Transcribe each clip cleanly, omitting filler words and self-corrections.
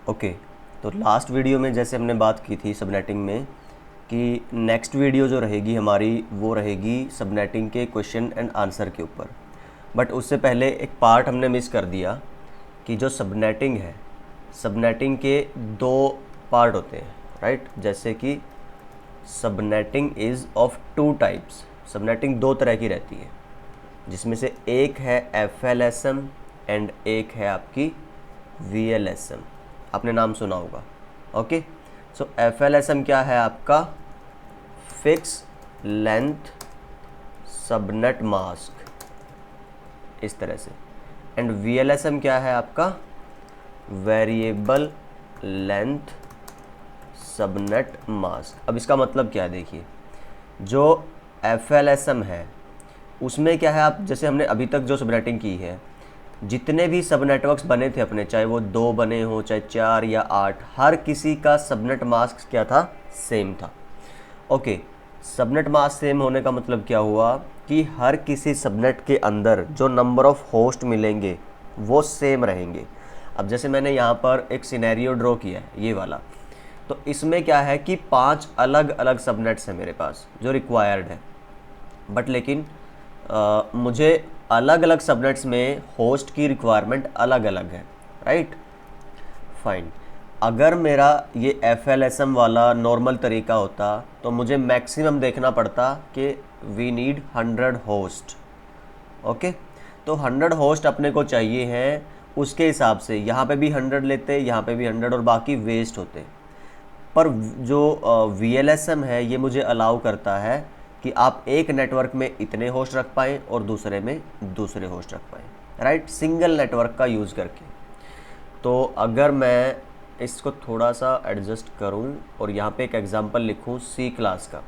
Okay, तो last video में जैसे हमने बात की थी सबनेटिंग में कि नेक्स्ट वीडियो जो रहेगी हमारी वो रहेगी सबनेटिंग के क्वेश्चन एंड आंसर के ऊपर। बट उससे पहले एक पार्ट हमने मिस कर दिया कि जो सबनेटिंग है, सबनेटिंग के दो पार्ट होते हैं, राइट। जैसे कि subnetting is of two types, subnetting दो तरह की रहती है, जिसमें से एक है FLSM एंड एक है आपकी VLSM। आपने नाम सुना होगा। ओके, सो FLSM क्या है आपका, फिक्स लेंथ सबनेट मास्क, इस तरह से। एंड VLSM क्या है आपका, वेरिएबल लेंथ सबनेट मास्क। अब इसका मतलब क्या है, देखिए जो FLSM है उसमें क्या है, आप जैसे हमने अभी तक जो सबनेटिंग की है, जितने भी सब नेटवर्क्स बने थे अपने, चाहे वो 2 बने हो चाहे 4 या 8, हर किसी का सबनेट मास्क क्या था, सेम था। ओके, सबनेट मास्क सेम होने का मतलब क्या हुआ कि हर किसी सबनेट के अंदर जो नंबर ऑफ होस्ट मिलेंगे वो सेम रहेंगे। अब जैसे मैंने यहाँ पर एक सिनेरियो ड्रॉ किया है, ये वाला, तो इसमें क्या है कि 5 अलग अलग सबनेट्स हैं मेरे पास जो रिक्वायर्ड है। बट लेकिन मुझे अलग अलग सबनेट्स में होस्ट की रिक्वायरमेंट अलग अलग है, राइट। फाइन, अगर मेरा ये FLSM वाला नॉर्मल तरीका होता तो मुझे मैक्सिमम देखना पड़ता कि वी नीड 100 होस्ट। ओके, तो 100 होस्ट अपने को चाहिए हैं, उसके हिसाब से यहाँ पे भी 100 लेते, यहाँ पे भी 100 और बाकी वेस्ट होते। पर जो VLSM है ये मुझे अलाउ करता है कि आप एक नेटवर्क में इतने होस्ट रख पाएँ और दूसरे में दूसरे होस्ट रख पाएँ, राइट, सिंगल नेटवर्क का यूज़ करके। तो अगर मैं इसको थोड़ा सा एडजस्ट करूं और यहाँ पे एक एग्जांपल लिखूं C क्लास का,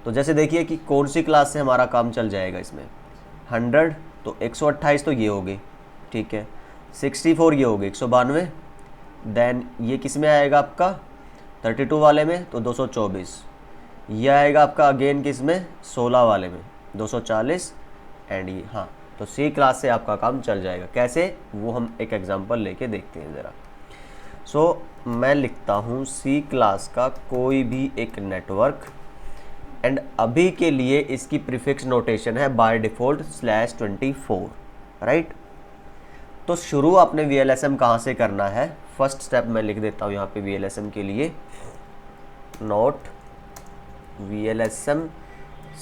तो जैसे देखिए कि कौन सी क्लास से हमारा काम चल जाएगा इसमें। 100 तो 128 तो ये हो गई, ठीक है। 64 ये हो गई 192। देन ये किस में आएगा आपका, 32 वाले में तो 224। ये आएगा आपका अगेन किस में, 16 वाले में 240। एंड ये, हाँ, तो C क्लास से आपका काम चल जाएगा। कैसे, वो हम एक एग्जांपल लेके देखते हैं ज़रा। सो मैं लिखता हूँ C क्लास का कोई भी एक नेटवर्क, एंड अभी के लिए इसकी प्रीफिक्स नोटेशन है बाय डिफ़ॉल्ट /24, राइट। तो शुरू आपने VLSM कहाँ से करना है, फर्स्ट स्टेप मैं लिख देता हूँ यहाँ पे VLSM के लिए, note VLSM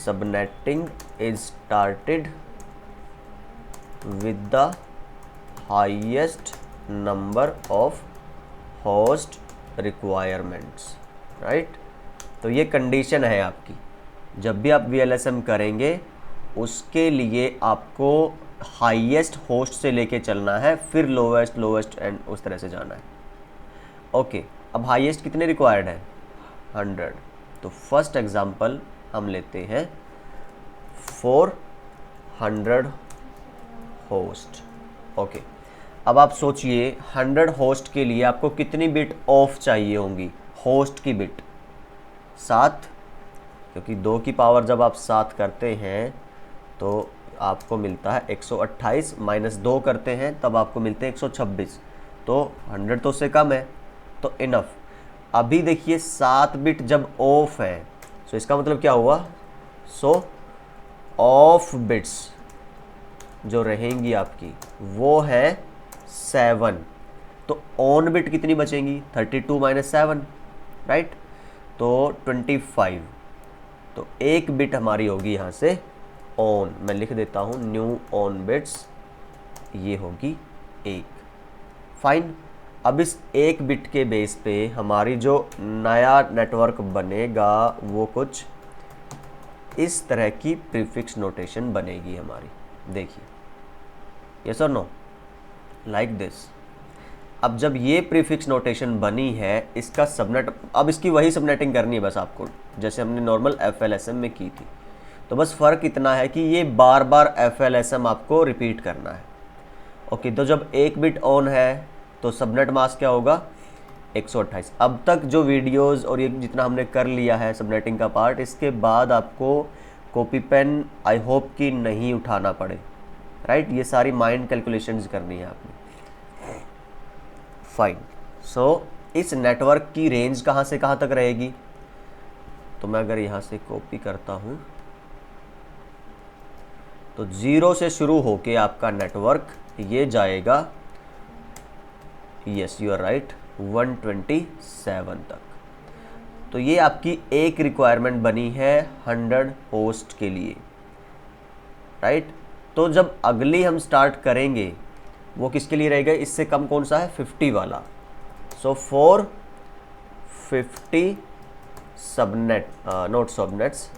subnetting is started with the highest number of host requirements, right। तो ये कंडीशन है आपकी, जब भी आप VLSM करेंगे उसके लिए आपको हाईएस्ट होस्ट से लेके चलना है, फिर लोवेस्ट एंड उस तरह से जाना है। ओके, अब हाईएस्ट कितने रिक्वायर्ड है, 100। तो फर्स्ट एग्जांपल हम लेते हैं 400 होस्ट। ओके, अब आप सोचिए 100 होस्ट के लिए आपको कितनी बिट ऑफ चाहिए होंगी, होस्ट की बिट 7, क्योंकि 2 की पावर जब आप 7 करते हैं तो आपको मिलता है 128, -2 करते हैं तब आपको मिलते हैं 126। तो 100 तो उससे कम है, तो इनफ। अभी देखिए 7 बिट जब ऑफ है, सो इसका मतलब क्या हुआ, सो ऑफ बिट्स जो रहेंगी आपकी वो है 7। तो ऑन बिट कितनी बचेंगी, 32 - 7, राइट, तो 25। तो एक बिट हमारी होगी यहाँ से ऑन, मैं लिख देता हूँ न्यू ऑन बिट्स, ये होगी 1। फाइन, अब इस एक बिट के बेस पे हमारी जो नया नेटवर्क बनेगा वो कुछ इस तरह की प्रीफिक्स नोटेशन बनेगी हमारी, देखिए, यस और नो, लाइक दिस। अब जब ये प्रीफिक्स नोटेशन बनी है, इसका सबनेट, अब इसकी वही सबनेटिंग करनी है बस आपको, जैसे हमने नॉर्मल FLSM में की थी। तो बस फ़र्क इतना है कि ये बार बार FLSM आपको रिपीट करना है। ओके, तो जब एक बिट ऑन है तो सबनेट मास्क क्या होगा, 128। अब तक जो वीडियोस और ये जितना हमने कर लिया है सबनेटिंग का पार्ट, इसके बाद आपको कॉपी पेन आई होप कि नहीं उठाना पड़े, राइट। ये सारी माइंड कैलकुलेशंस करनी है आपने। फाइन, सो इस नेटवर्क की रेंज कहाँ से कहाँ तक रहेगी? तो मैं अगर यहाँ से कॉपी करता हूँ तो 0 से शुरू होके आपका नेटवर्क ये जाएगा, यस यू आर राइट, 127 तक। तो ये आपकी एक रिक्वायरमेंट बनी है 100 होस्ट के लिए, राइट। तो जब अगली हम स्टार्ट करेंगे वो किसके लिए रहेगा? इससे कम कौन सा है? 50 वाला। So for 50 subnet, not subnets,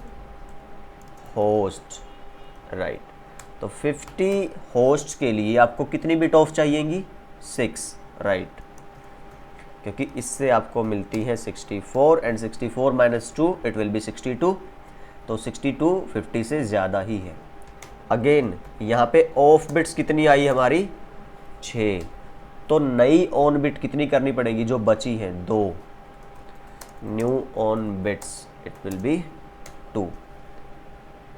host, right. तो 50 होस्ट के लिए आपको कितनी बिट ऑफ चाहिएगी? 6, राइट, क्योंकि इससे आपको मिलती है 64 and 64 minus 2 it will be 62। तो 62 50 से ज़्यादा ही है। अगेन यहाँ पे ऑफ बिट्स कितनी आई हमारी? 6। तो नई ऑन बिट कितनी करनी पड़ेगी जो बची है? 2। New on bits it will be 2,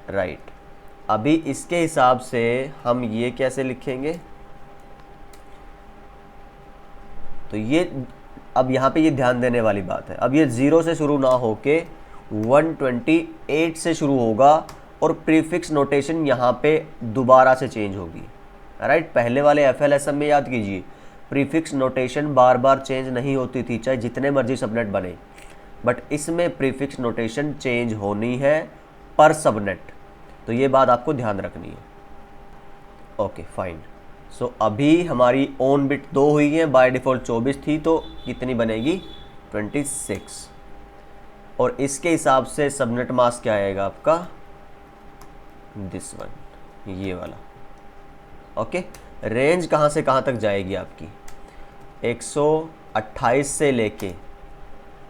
right. अभी इसके हिसाब से हम ये कैसे लिखेंगे? तो ये अब यहाँ पे ये ध्यान देने वाली बात है। अब ये 0 से शुरू ना होके 128 से शुरू होगा और प्रीफिक्स नोटेशन यहाँ पे दोबारा से चेंज होगी, राइट। पहले वाले FLSM में याद कीजिए प्रीफिक्स नोटेशन बार बार चेंज नहीं होती थी, चाहे जितने मर्जी सबनेट बने, बट इसमें प्रीफिक्स नोटेशन चेंज होनी है पर सबनेट। तो ये बात आपको ध्यान रखनी है। Okay fine. सो अभी हमारी ऑन बिट 2 हुई है, बाय डिफ़ॉल्ट 24 थी, तो कितनी बनेगी? 26। और इसके हिसाब से सबनेट मास्क क्या आएगा आपका? दिस वन, ये वाला। ओके, रेंज कहाँ से कहाँ तक जाएगी आपकी? 128 से लेके,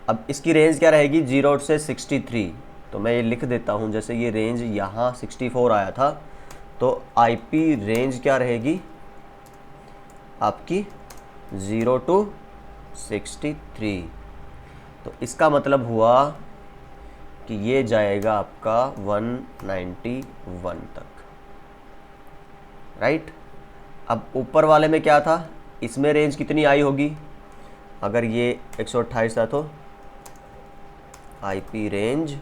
अब इसकी रेंज क्या रहेगी? 0 से 63। तो मैं ये लिख देता हूँ, जैसे ये रेंज यहाँ 64 आया था, तो IP रेंज क्या रहेगी आपकी? 0 to 63। तो इसका मतलब हुआ कि ये जाएगा आपका 191 तक, राइट। अब ऊपर वाले में क्या था? इसमें रेंज कितनी आई होगी? अगर ये 128 था तो IP रेंज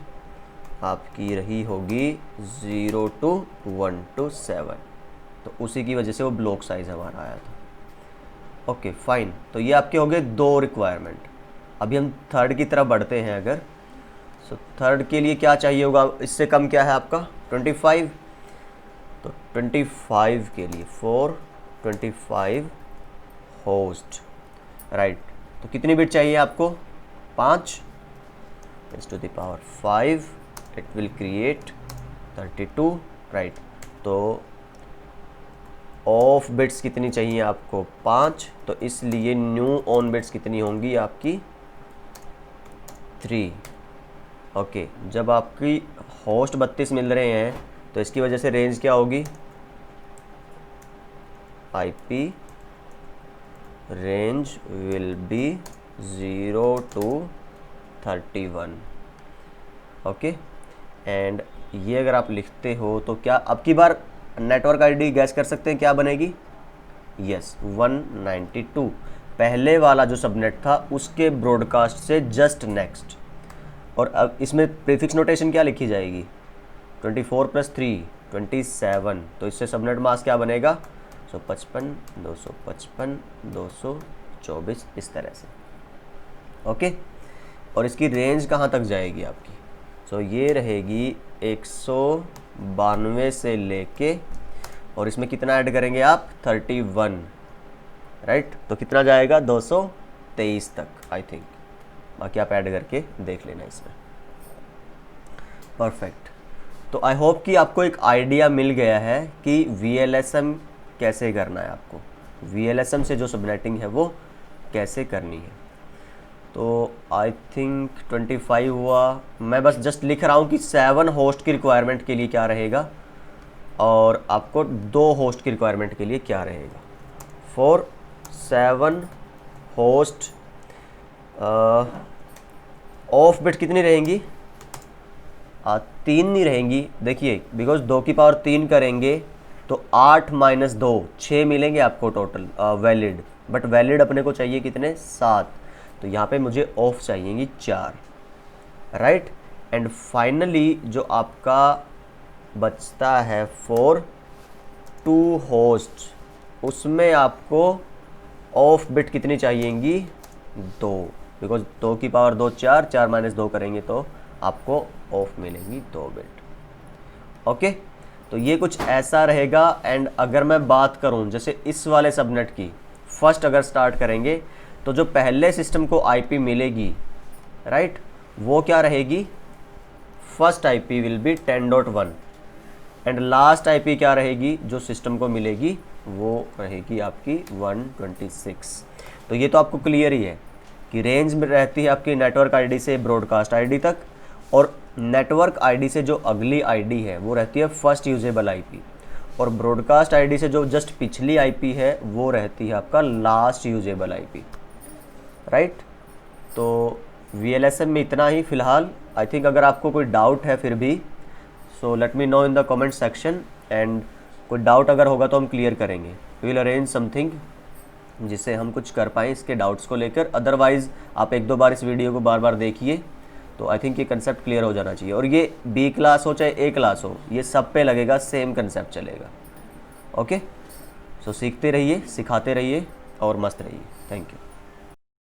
आपकी रही होगी 0 to 127। तो उसी की वजह से वो ब्लॉक साइज़ हमारा आया था। Okay fine. तो ये आपके हो गए 2 रिक्वायरमेंट। अभी हम थर्ड की तरफ बढ़ते हैं। अगर सो थर्ड के लिए क्या चाहिए होगा? इससे कम क्या है आपका? 25। तो 25 के लिए 425 होस्ट, राइट। तो कितनी बिट चाहिए आपको? 5 to the power 5 it will create 32, right. तो ऑफ बिट्स कितनी चाहिए आपको? 5। तो इसलिए न्यू ऑन बिट्स कितनी होंगी आपकी? 3। ओके, जब आपकी होस्ट 32 मिल रहे हैं तो इसकी वजह से रेंज क्या होगी? IP range will be 0 to 31। Okay, and ये अगर आप लिखते हो तो क्या अब की बार नेटवर्क ID गैस कर सकते हैं क्या बनेगी? यस, 192। पहले वाला जो सबनेट था उसके ब्रॉडकास्ट से जस्ट नेक्स्ट। और अब इसमें प्रीफिक्स नोटेशन क्या लिखी जाएगी? 24 + 3 27। तो इससे सबनेट मास्क क्या बनेगा? 155 255 224, इस तरह से। ओके, और इसकी रेंज कहाँ तक जाएगी आपकी? सो ये रहेगी 192 से लेके, और इसमें कितना ऐड करेंगे आप? 31, राइट। तो कितना जाएगा? 223 तक आई थिंक। बाकी आप ऐड करके देख लेना इसमें। परफेक्ट। तो आई होप कि आपको एक आइडिया मिल गया है कि VLSM कैसे करना है आपको, VLSM से जो सबनेटिंग है वो कैसे करनी है। तो आई थिंक 25 हुआ। मैं बस जस्ट लिख रहा हूँ कि 7 होस्ट की रिक्वायरमेंट के लिए क्या रहेगा और आपको 2 होस्ट की रिक्वायरमेंट के लिए क्या रहेगा। फॉर 7 होस्ट ऑफ बिट कितनी रहेंगी? 3 नहीं रहेंगी। देखिए, बिकॉज 2 की पावर 3 करेंगे तो 8 - 2 6 मिलेंगे आपको टोटल वैलिड, बट वैलिड अपने को चाहिए कितने? 7। तो यहाँ पे मुझे ऑफ चाहिएंगी 4, राइट। एंड फाइनली जो आपका बचता है फॉर 2 होस्ट, उसमें आपको ऑफ बिट कितनी चाहिएंगी, 2, बिकॉज 2 की पावर 2 4, 4 माइनस 2 करेंगे तो आपको ऑफ मिलेंगी 2 बिट। ओके, तो ये कुछ ऐसा रहेगा। एंड अगर मैं बात करूं जैसे इस वाले सबनेट की, फर्स्ट अगर स्टार्ट करेंगे तो जो पहले सिस्टम को आईपी मिलेगी, राइट, वो क्या रहेगी, first IP will be 10.1 and last IP क्या रहेगी जो सिस्टम को मिलेगी, वो रहेगी आपकी 126। तो ये तो आपको क्लियर ही है कि रेंज में रहती है आपकी नेटवर्क आईडी से ब्रॉडकास्ट आईडी तक, और नेटवर्क आईडी से जो अगली आईडी है वो रहती है फर्स्ट यूजेबल आईपी, और ब्रॉडकास्ट आईडी से जो जस्ट पिछली आईपी है वो रहती है आपका लास्ट यूजेबल आईपी, राइट। तो VLSM में इतना ही फ़िलहाल। आई थिंक अगर आपको कोई डाउट है फिर भी, so let me know in the comment section, and कोई डाउट अगर होगा तो हम क्लियर करेंगे। वी विल अरेंज समथिंग जिससे हम कुछ कर पाएँ इसके डाउट्स को लेकर। अदरवाइज़ आप 1-2 बार इस वीडियो को बार बार देखिए, तो आई थिंक ये कंसेप्ट क्लियर हो जाना चाहिए। और ये B क्लास हो चाहे A क्लास हो, ये सब पे लगेगा, सेम कंसेप्ट चलेगा। ओके, सो सीखते रहिए, सिखाते रहिए और मस्त रहिए। Thank you.